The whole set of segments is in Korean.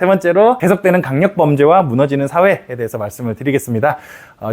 세 번째로 계속되는 강력범죄와 무너지는 사회에 대해서 말씀을 드리겠습니다.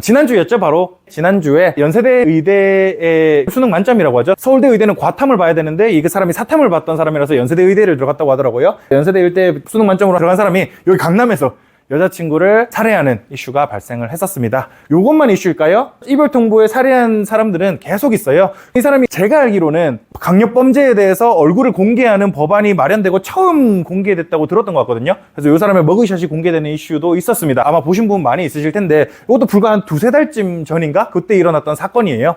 지난주였죠. 바로 지난주에 연세대 의대의 수능 만점이라고 하죠. 서울대 의대는 과탐을 봐야 되는데 이 사람이 사탐을 봤던 사람이라서 연세대 의대를 들어갔다고 하더라고요. 연세대 의대 수능 만점으로 들어간 사람이 여기 강남에서 여자친구를 살해하는 이슈가 발생을 했었습니다. 요것만 이슈일까요? 이별통보에 살해한 사람들은 계속 있어요. 이 사람이 제가 알기로는 강력범죄에 대해서 얼굴을 공개하는 법안이 마련되고 처음 공개됐다고 들었던 것 같거든요. 그래서 이 사람의 머그샷이 공개되는 이슈도 있었습니다. 아마 보신 분 많이 있으실 텐데 이것도 불과 한 두세 달쯤 전인가? 그때 일어났던 사건이에요.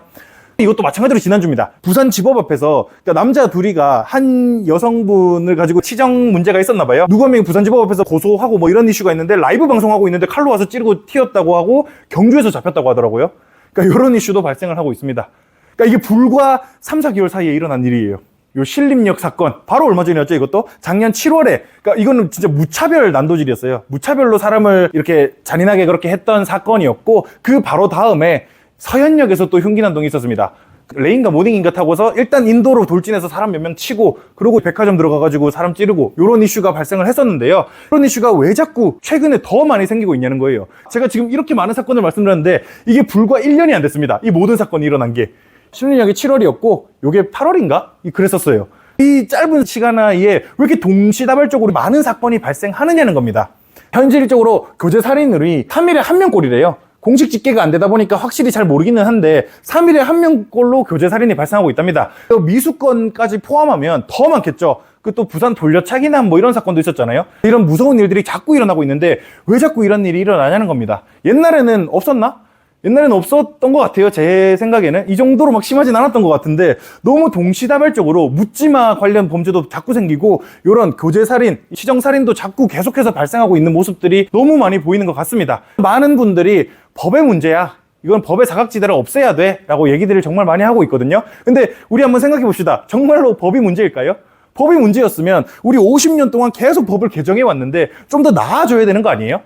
이것도 마찬가지로 지난주입니다. 부산지법 앞에서 남자 둘이가 한 여성분을 가지고 치정 문제가 있었나 봐요. 누구 한 명이 부산지법 앞에서 고소하고 뭐 이런 이슈가 있는데 라이브 방송하고 있는데 칼로 와서 찌르고 튀었다고 하고 경주에서 잡혔다고 하더라고요. 그러니까 이런 이슈도 발생을 하고 있습니다. 그러니까 이게 불과 3, 4개월 사이에 일어난 일이에요. 요 신림역 사건 바로 얼마 전이었죠. 이것도 작년 7월에 그러니까 이거는 진짜 무차별 난도질이었어요. 무차별로 사람을 이렇게 잔인하게 그렇게 했던 사건이었고 그 바로 다음에 서현역에서 또 흉기 난동이 있었습니다. 레인가 모닝인가 타고서 일단 인도로 돌진해서 사람 몇 명 치고 그러고 백화점 들어가가지고 사람 찌르고 이런 이슈가 발생을 했었는데요. 이런 이슈가 왜 자꾸 최근에 더 많이 생기고 있냐는 거예요. 제가 지금 이렇게 많은 사건을 말씀드렸는데 이게 불과 1년이 안 됐습니다. 이 모든 사건이 일어난 게. 신림역이 7월이었고 요게 8월인가? 그랬었어요. 이 짧은 시간 하에 왜 이렇게 동시다발적으로 많은 사건이 발생하느냐는 겁니다. 현실적으로 교제살인으로 3일에 1명꼴이래요. 공식 집계가 안 되다 보니까 확실히 잘 모르기는 한데 3일에 1명꼴로 교제살인이 발생하고 있답니다. 미수건까지 포함하면 더 많겠죠. 그 또 부산 돌려차기나 뭐 이런 사건도 있었잖아요. 이런 무서운 일들이 자꾸 일어나고 있는데 왜 자꾸 이런 일이 일어나냐는 겁니다. 옛날에는 없었나? 옛날에는 없었던 것 같아요. 제 생각에는 이 정도로 막 심하진 않았던 것 같은데 너무 동시다발적으로 묻지마 관련 범죄도 자꾸 생기고 이런 교제살인, 치정살인도 자꾸 계속해서 발생하고 있는 모습들이 너무 많이 보이는 것 같습니다. 많은 분들이 법의 문제야, 이건 법의 사각지대를 없애야 돼 라고 얘기들을 정말 많이 하고 있거든요. 근데 우리 한번 생각해 봅시다. 정말로 법이 문제일까요? 법이 문제였으면 우리 50년 동안 계속 법을 개정해 왔는데 좀 더 나아져야 되는 거 아니에요?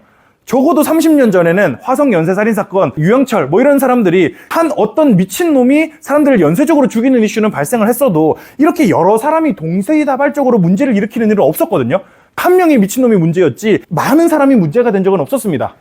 적어도 30년 전에는 화성 연쇄살인 사건, 유영철 뭐 이런 사람들이 한 어떤 미친놈이 사람들을 연쇄적으로 죽이는 이슈는 발생을 했어도 이렇게 여러 사람이 동시다발적으로 문제를 일으키는 일은 없었거든요. 한 명의 미친놈이 문제였지 많은 사람이 문제가 된 적은 없었습니다.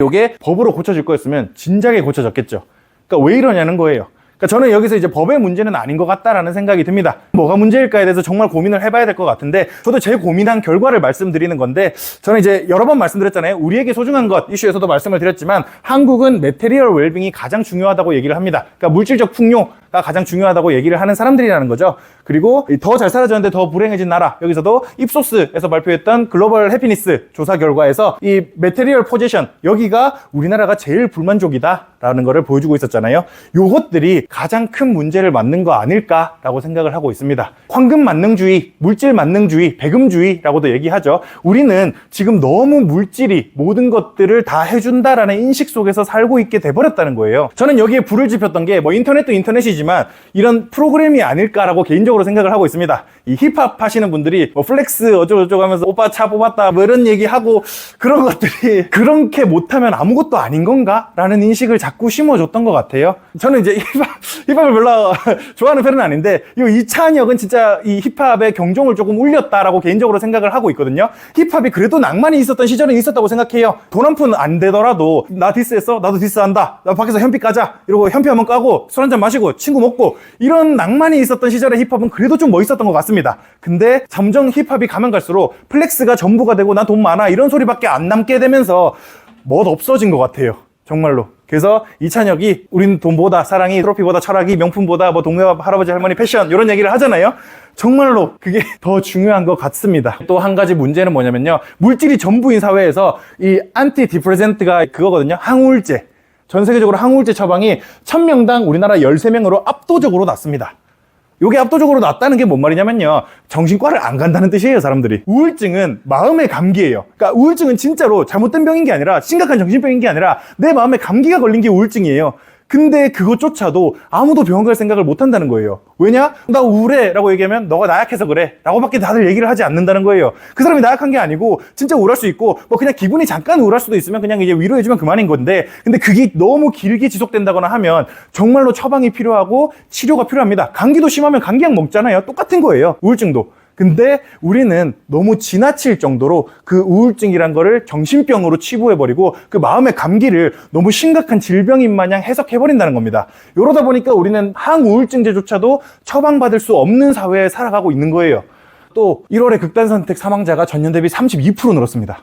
이게 법으로 고쳐질 거였으면 진작에 고쳐졌겠죠. 그러니까 왜 이러냐는 거예요. 그러니까 저는 여기서 이제 법의 문제는 아닌 것 같다라는 생각이 듭니다. 뭐가 문제일까에 대해서 정말 고민을 해봐야 될 것 같은데 저도 제 고민한 결과를 말씀드리는 건데 저는 이제 여러 번 말씀드렸잖아요. 우리에게 소중한 것 이슈에서도 말씀을 드렸지만 한국은 매테리얼 웰빙이 가장 중요하다고 얘기를 합니다. 그러니까 물질적 풍요가 가장 중요하다고 얘기를 하는 사람들이라는 거죠. 그리고 더 잘 살아졌는데 더 불행해진 나라, 여기서도 입소스에서 발표했던 글로벌 해피니스 조사 결과에서 이 매테리얼 포지션, 여기가 우리나라가 제일 불만족이다라는 거를 보여주고 있었잖아요. 요것들이 가장 큰 문제를 맞는 거 아닐까라고 생각을 하고 있습니다. 황금 만능주의, 물질 만능주의, 배금주의라고도 얘기하죠. 우리는 지금 너무 물질이 모든 것들을 다 해준다라는 인식 속에서 살고 있게 돼버렸다는 거예요. 저는 여기에 불을 지폈던 게 뭐 인터넷도 인터넷이지만 이런 프로그램이 아닐까라고 개인적으로 생각을 하고 있습니다. 이 힙합 하시는 분들이 뭐 플렉스 어쩌고저쩌고 하면서 오빠 차 뽑았다 뭐 이런 얘기하고 그런 것들이 그렇게 못하면 아무것도 아닌 건가? 라는 인식을 자꾸 심어줬던 것 같아요. 저는 이제 힙합을 별로 좋아하는 편은 아닌데 이찬혁은 진짜 이 힙합의 경종을 조금 울렸다라고 개인적으로 생각을 하고 있거든요. 힙합이 그래도 낭만이 있었던 시절은 있었다고 생각해요. 돈 한 푼 안 되더라도 나 디스했어? 나도 디스한다. 나 밖에서 현피 까자. 이러고 현피 한번 까고 술 한잔 마시고 친구 먹고 이런 낭만이 있었던 시절의 힙합은 그래도 좀 멋있었던 것 같습니다. 근데 점점 힙합이 가면 갈수록 플렉스가 전부가 되고 나 돈 많아 이런 소리밖에 안 남게 되면서 멋 없어진 것 같아요. 정말로. 그래서 이찬혁이 우린 돈보다 사랑이 트로피보다 철학이 명품보다 뭐 동네 할아버지 할머니 패션 이런 얘기를 하잖아요. 정말로 그게 더 중요한 것 같습니다. 또 한 가지 문제는 뭐냐면요. 물질이 전부인 사회에서 이 안티 디프레센트가 그거거든요. 항우울제. 전 세계적으로 항우울제 처방이 1000명당 우리나라 13명으로 압도적으로 낮습니다. 요게 압도적으로 낮다는 게 뭔 말이냐면요. 정신과를 안 간다는 뜻이에요, 사람들이. 우울증은 마음의 감기예요. 그러니까 우울증은 진짜로 잘못된 병인 게 아니라 심각한 정신병인 게 아니라 내 마음에 감기가 걸린 게 우울증이에요. 근데 그것조차도 아무도 병원 갈 생각을 못 한다는 거예요. 왜냐? 나 우울해 라고 얘기하면 너가 나약해서 그래 라고 밖에 다들 얘기를 하지 않는다는 거예요. 그 사람이 나약한 게 아니고 진짜 우울할 수 있고 뭐 그냥 기분이 잠깐 우울할 수도 있으면 그냥 이제 위로해주면 그만인 건데 근데 그게 너무 길게 지속된다거나 하면 정말로 처방이 필요하고 치료가 필요합니다. 감기도 심하면 감기약 먹잖아요. 똑같은 거예요. 우울증도. 근데 우리는 너무 지나칠 정도로 그 우울증이란 거를 정신병으로 치부해버리고 그 마음의 감기를 너무 심각한 질병인 마냥 해석해버린다는 겁니다. 이러다 보니까 우리는 항우울증제조차도 처방받을 수 없는 사회에 살아가고 있는 거예요. 또 1월에 극단선택 사망자가 전년 대비 32% 늘었습니다.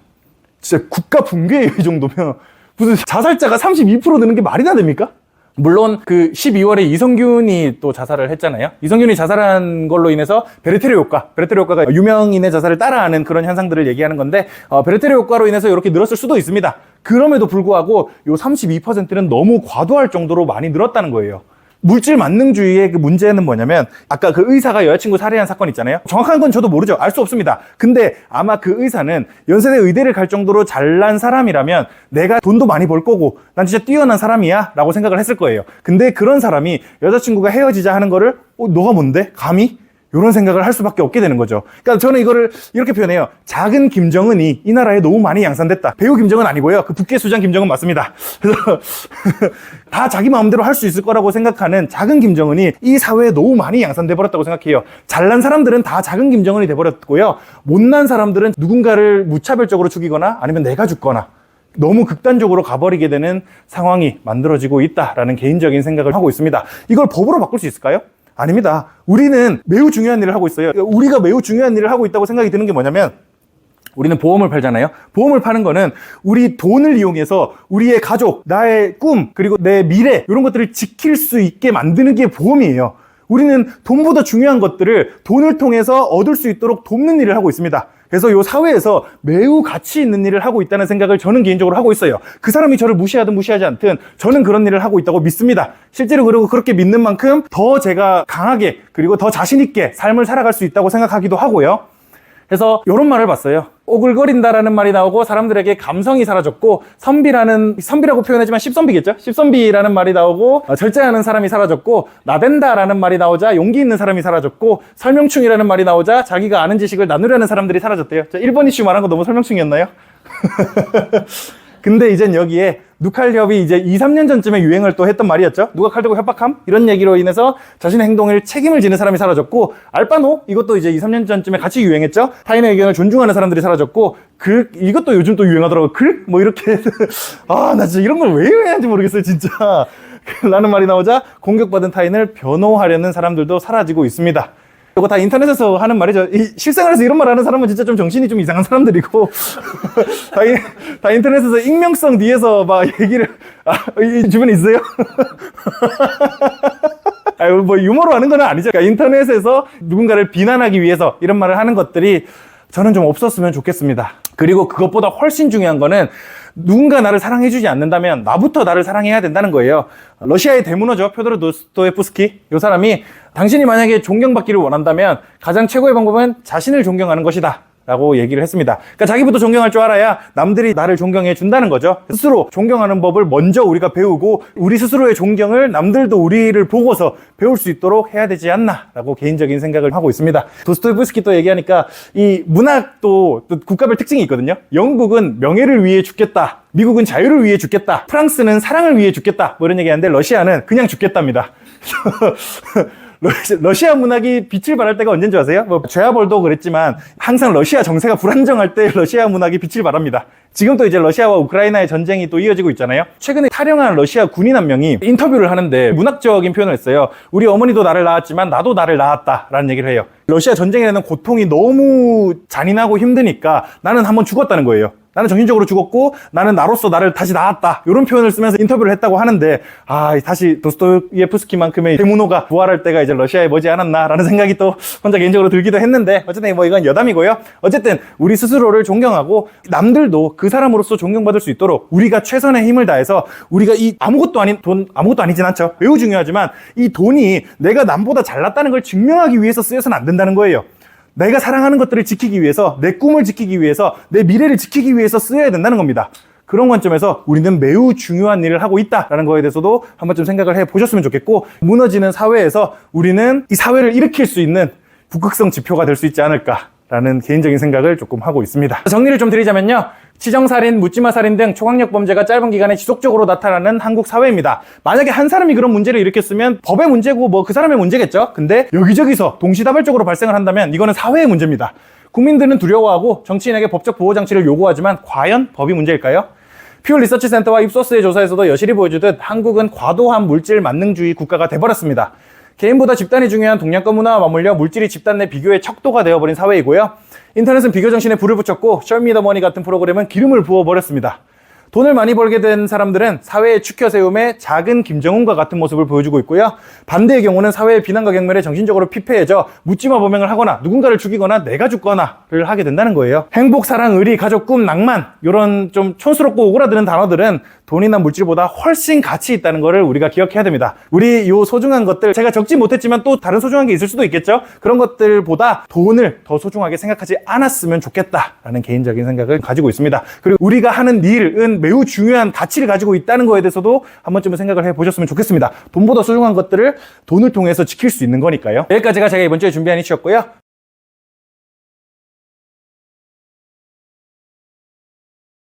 진짜 국가 붕괴예요, 이 정도면. 무슨 자살자가 32% 느는 게 말이나 됩니까? 물론 그 12월에 이성균이 또 자살을 했잖아요. 이성균이 자살한 걸로 인해서 베르테르 효과가 유명인의 자살을 따라하는 그런 현상들을 얘기하는 건데 베르테르 효과로 인해서 이렇게 늘었을 수도 있습니다. 그럼에도 불구하고 요 32%는 너무 과도할 정도로 많이 늘었다는 거예요. 물질 만능주의의 그 문제는 뭐냐면 아까 그 의사가 여자친구 살해한 사건 있잖아요. 정확한 건 저도 모르죠. 알 수 없습니다. 근데 아마 그 의사는 연세대 의대를 갈 정도로 잘난 사람이라면 내가 돈도 많이 벌 거고 난 진짜 뛰어난 사람이야 라고 생각을 했을 거예요. 근데 그런 사람이 여자친구가 헤어지자 하는 거를 너가 뭔데? 감히? 이런 생각을 할 수밖에 없게 되는 거죠. 그러니까 저는 이거를 이렇게 표현해요. 작은 김정은이 이 나라에 너무 많이 양산됐다. 배우 김정은 아니고요. 그 북계수장 김정은 맞습니다. 그래서 다 자기 마음대로 할 수 있을 거라고 생각하는 작은 김정은이 이 사회에 너무 많이 양산돼 버렸다고 생각해요. 잘난 사람들은 다 작은 김정은이 돼 버렸고요. 못난 사람들은 누군가를 무차별적으로 죽이거나 아니면 내가 죽거나 너무 극단적으로 가버리게 되는 상황이 만들어지고 있다라는 개인적인 생각을 하고 있습니다. 이걸 법으로 바꿀 수 있을까요? 아닙니다. 우리는 매우 중요한 일을 하고 있어요. 우리가 매우 중요한 일을 하고 있다고 생각이 드는 게 뭐냐면 우리는 보험을 팔잖아요. 보험을 파는 거는 우리 돈을 이용해서 우리의 가족, 나의 꿈, 그리고 내 미래 이런 것들을 지킬 수 있게 만드는 게 보험이에요. 우리는 돈보다 중요한 것들을 돈을 통해서 얻을 수 있도록 돕는 일을 하고 있습니다. 그래서 이 사회에서 매우 가치 있는 일을 하고 있다는 생각을 저는 개인적으로 하고 있어요. 그 사람이 저를 무시하든 무시하지 않든 저는 그런 일을 하고 있다고 믿습니다. 실제로 그리고 그렇게 믿는 만큼 더 제가 강하게 그리고 더 자신 있게 삶을 살아갈 수 있다고 생각하기도 하고요. 그래서 이런 말을 봤어요. 오글거린다라는 말이 나오고 사람들에게 감성이 사라졌고 선비라고 표현하지만 십선비겠죠? 십선비라는 말이 나오고 절제하는 사람이 사라졌고 나댄다라는 말이 나오자 용기 있는 사람이 사라졌고 설명충이라는 말이 나오자 자기가 아는 지식을 나누려는 사람들이 사라졌대요. 1번 이슈 말한 거 너무 설명충이었나요? 근데 이젠 여기에 누칼협이 이제 2, 3년 전쯤에 유행을 또 했던 말이었죠. 누가 칼 들고 협박함? 이런 얘기로 인해서 자신의 행동을 책임을 지는 사람이 사라졌고 알바노? 이것도 이제 2, 3년 전쯤에 같이 유행했죠. 타인의 의견을 존중하는 사람들이 사라졌고 이것도 요즘 또 유행하더라고요. 뭐 이렇게 나 진짜 이런 걸 왜 유행하는지 모르겠어요 진짜. 라는 말이 나오자 공격받은 타인을 변호하려는 사람들도 사라지고 있습니다. 이거 다 인터넷에서 하는 말이죠. 실생활에서 이런 말 하는 사람은 진짜 좀 정신이 좀 이상한 사람들이고 다 인터넷에서 익명성 뒤에서 막 얘기를 이 주변에 있어요? 뭐 유머로 하는 건 아니죠. 그러니까 인터넷에서 누군가를 비난하기 위해서 이런 말을 하는 것들이 저는 좀 없었으면 좋겠습니다. 그리고 그것보다 훨씬 중요한 거는 누군가 나를 사랑해주지 않는다면 나부터 나를 사랑해야 된다는 거예요. 러시아의 대문호죠. 표도르 도스토예프스키. 이 사람이 당신이 만약에 존경받기를 원한다면 가장 최고의 방법은 자신을 존경하는 것이다 라고 얘기를 했습니다. 그러니까 자기부터 존경할 줄 알아야 남들이 나를 존경해 준다는 거죠. 스스로 존경하는 법을 먼저 우리가 배우고 우리 스스로의 존경을 남들도 우리를 보고서 배울 수 있도록 해야 되지 않나 라고 개인적인 생각을 하고 있습니다. 도스토예프스키 또 얘기하니까 이 문학도 또 국가별 특징이 있거든요. 영국은 명예를 위해 죽겠다. 미국은 자유를 위해 죽겠다. 프랑스는 사랑을 위해 죽겠다. 뭐 이런 얘기하는데 러시아는 그냥 죽겠답니다. 러시아 문학이 빛을 발할 때가 언제인 줄 아세요? 뭐 죄아벌도 그랬지만 항상 러시아 정세가 불안정할 때 러시아 문학이 빛을 발합니다. 지금 또 이제 러시아와 우크라이나의 전쟁이 또 이어지고 있잖아요. 최근에 탈영한 러시아 군인 한 명이 인터뷰를 하는데 문학적인 표현을 했어요. 우리 어머니도 나를 낳았지만 나도 나를 낳았다라는 얘기를 해요. 러시아 전쟁에는 고통이 너무 잔인하고 힘드니까 나는 한번 죽었다는 거예요. 나는 정신적으로 죽었고 나는 나로서 나를 다시 낳았다 이런 표현을 쓰면서 인터뷰를 했다고 하는데 다시 도스토예프스키만큼의 대문호가 부활할 때가 이제 러시아에 머지않았나라는 생각이 또 혼자 개인적으로 들기도 했는데 어쨌든 뭐 이건 여담이고요. 어쨌든 우리 스스로를 존경하고 남들도 그 사람으로서 존경받을 수 있도록 우리가 최선의 힘을 다해서 우리가 이 아무것도 아니진 않죠. 매우 중요하지만 이 돈이 내가 남보다 잘났다는 걸 증명하기 위해서 쓰여서는 안 된다는 거예요. 내가 사랑하는 것들을 지키기 위해서, 내 꿈을 지키기 위해서, 내 미래를 지키기 위해서 쓰여야 된다는 겁니다. 그런 관점에서 우리는 매우 중요한 일을 하고 있다라는 거에 대해서도 한 번쯤 생각을 해보셨으면 좋겠고, 무너지는 사회에서 우리는 이 사회를 일으킬 수 있는 북극성 지표가 될 수 있지 않을까라는 개인적인 생각을 조금 하고 있습니다. 정리를 좀 드리자면요. 치정살인, 묻지마살인 등 초강력 범죄가 짧은 기간에 지속적으로 나타나는 한국 사회입니다. 만약에 한 사람이 그런 문제를 일으켰으면 법의 문제고 뭐 그 사람의 문제겠죠. 근데 여기저기서 동시다발적으로 발생을 한다면 이거는 사회의 문제입니다. 국민들은 두려워하고 정치인에게 법적 보호 장치를 요구하지만 과연 법이 문제일까요? 퓨 리서치 센터와 입소스의 조사에서도 여실히 보여주듯 한국은 과도한 물질 만능주의 국가가 돼버렸습니다. 개인보다 집단이 중요한 동양권 문화와 맞물려 물질이 집단 내 비교의 척도가 되어버린 사회이고요. 인터넷은 비교 정신에 불을 붙였고 쇼미더머니 같은 프로그램은 기름을 부어버렸습니다. 돈을 많이 벌게 된 사람들은 사회의 축혀 세움에 작은 김정은과 같은 모습을 보여주고 있고요. 반대의 경우는 사회의 비난과 경멸에 정신적으로 피폐해져 묻지마 범행을 하거나 누군가를 죽이거나 내가 죽거나를 하게 된다는 거예요. 행복, 사랑, 의리, 가족, 꿈, 낭만 이런 좀 촌스럽고 오그라드는 단어들은 돈이나 물질보다 훨씬 가치 있다는 거를 우리가 기억해야 됩니다. 우리 요 소중한 것들, 제가 적지 못했지만 또 다른 소중한 게 있을 수도 있겠죠. 그런 것들보다 돈을 더 소중하게 생각하지 않았으면 좋겠다라는 개인적인 생각을 가지고 있습니다. 그리고 우리가 하는 일은 매우 중요한 가치를 가지고 있다는 거에 대해서도 한 번쯤은 생각을 해보셨으면 좋겠습니다. 돈보다 소중한 것들을 돈을 통해서 지킬 수 있는 거니까요. 여기까지가 제가 이번 주에 준비한 이슈였고요.